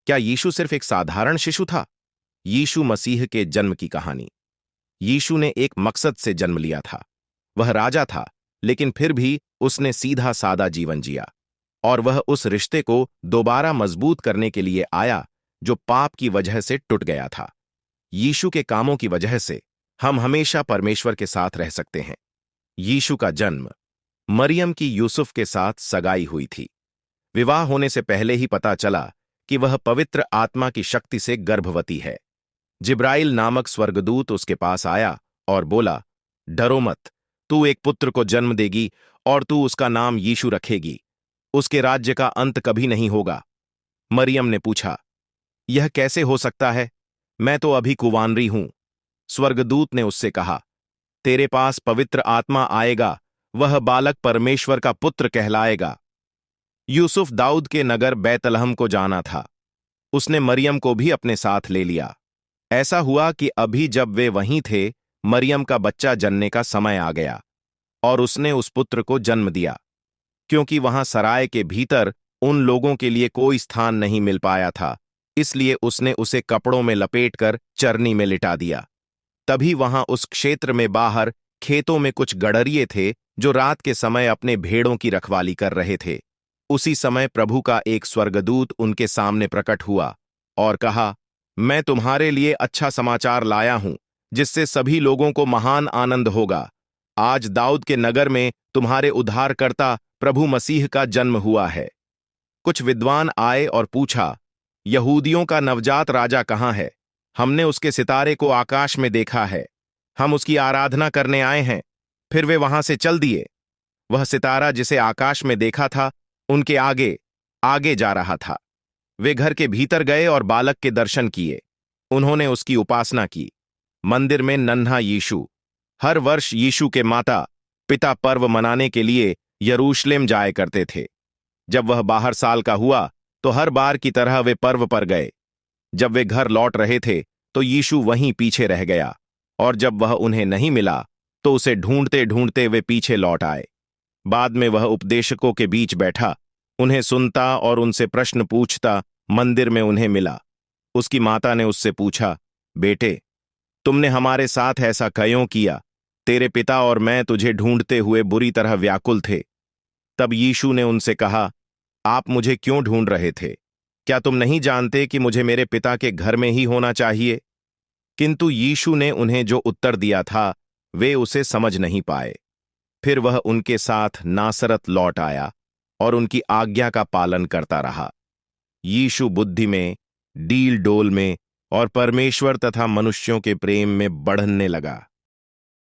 क्या यीशु सिर्फ एक साधारण शिशु था? यीशु मसीह के जन्म की कहानी। यीशु ने एक मकसद से जन्म लिया था। वह राजा था, लेकिन फिर भी उसने सीधा सादा जीवन जिया। और वह उस रिश्ते को दोबारा मजबूत करने के लिए आया जो पाप की वजह से टूट गया था। यीशु के कामों की वजह से हम हमेशा परमेश्वर के साथ रह सकते हैं। यीशु का जन्म। मरियम की यूसुफ के साथ सगाई हुई थी। विवाह होने से पहले ही पता चला कि वह पवित्र आत्मा की शक्ति से गर्भवती है। जिब्राइल नामक स्वर्गदूत उसके पास आया और बोला, डरो मत, तू एक पुत्र को जन्म देगी और तू उसका नाम यीशु रखेगी। उसके राज्य का अंत कभी नहीं होगा। मरियम ने पूछा, यह कैसे हो सकता है? मैं तो अभी कुंवारी हूं। स्वर्गदूत ने उससे कहा, तेरे पास पवित्र आत्मा आएगा, वह बालक परमेश्वर का पुत्र कहलाएगा। यूसुफ दाऊद के नगर बैतलहम को जाना था। उसने मरियम को भी अपने साथ ले लिया। ऐसा हुआ कि अभी जब वे वहीं थे, मरियम का बच्चा जनने का समय आ गया और उसने उस पुत्र को जन्म दिया। क्योंकि वहां सराय के भीतर उन लोगों के लिए कोई स्थान नहीं मिल पाया था, इसलिए उसने उसे कपड़ों में लपेटकर चरनी में लिटा दिया। तभी वहां उस क्षेत्र में बाहर खेतों में कुछ गड़रिये थे जो रात के समय अपने भेड़ों की रखवाली कर रहे थे। उसी समय प्रभु का एक स्वर्गदूत उनके सामने प्रकट हुआ और कहा, मैं तुम्हारे लिए अच्छा समाचार लाया हूं, जिससे सभी लोगों को महान आनंद होगा। आज दाऊद के नगर में तुम्हारे उद्धारकर्ता प्रभु मसीह का जन्म हुआ है। कुछ विद्वान आए और पूछा, यहूदियों का नवजात राजा कहाँ है? हमने उसके सितारे को आकाश में देखा है। हम उसकी आराधना करने आए हैं। फिर वे वहां से चल दिए। वह सितारा जिसे आकाश में देखा था, उनके आगे आगे जा रहा था। वे घर के भीतर गए और बालक के दर्शन किए। उन्होंने उसकी उपासना की। मंदिर में नन्हा यीशु। हर वर्ष यीशु के माता पिता पर्व मनाने के लिए यरूशलेम जाया करते थे। जब वह बाहर साल का हुआ तो हर बार की तरह वे पर्व पर गए। जब वे घर लौट रहे थे तो यीशु वहीं पीछे रह गया, और जब वह उन्हें नहीं मिला तो उसे ढूंढते ढूंढते वे पीछे लौट आए। बाद में वह उपदेशकों के बीच बैठा, उन्हें सुनता और उनसे प्रश्न पूछता मंदिर में उन्हें मिला। उसकी माता ने उससे पूछा, बेटे, तुमने हमारे साथ ऐसा क्यों किया? तेरे पिता और मैं तुझे ढूंढते हुए बुरी तरह व्याकुल थे। तब यीशु ने उनसे कहा, आप मुझे क्यों ढूंढ रहे थे? क्या तुम नहीं जानते कि मुझे मेरे पिता के घर में ही होना चाहिए? किंतु यीशु ने उन्हें जो उत्तर दिया था वे उसे समझ नहीं पाए। फिर वह उनके साथ नासरत लौट आया और उनकी आज्ञा का पालन करता रहा। यीशु बुद्धि में, डील डोल में और परमेश्वर तथा मनुष्यों के प्रेम में बढ़ने लगा।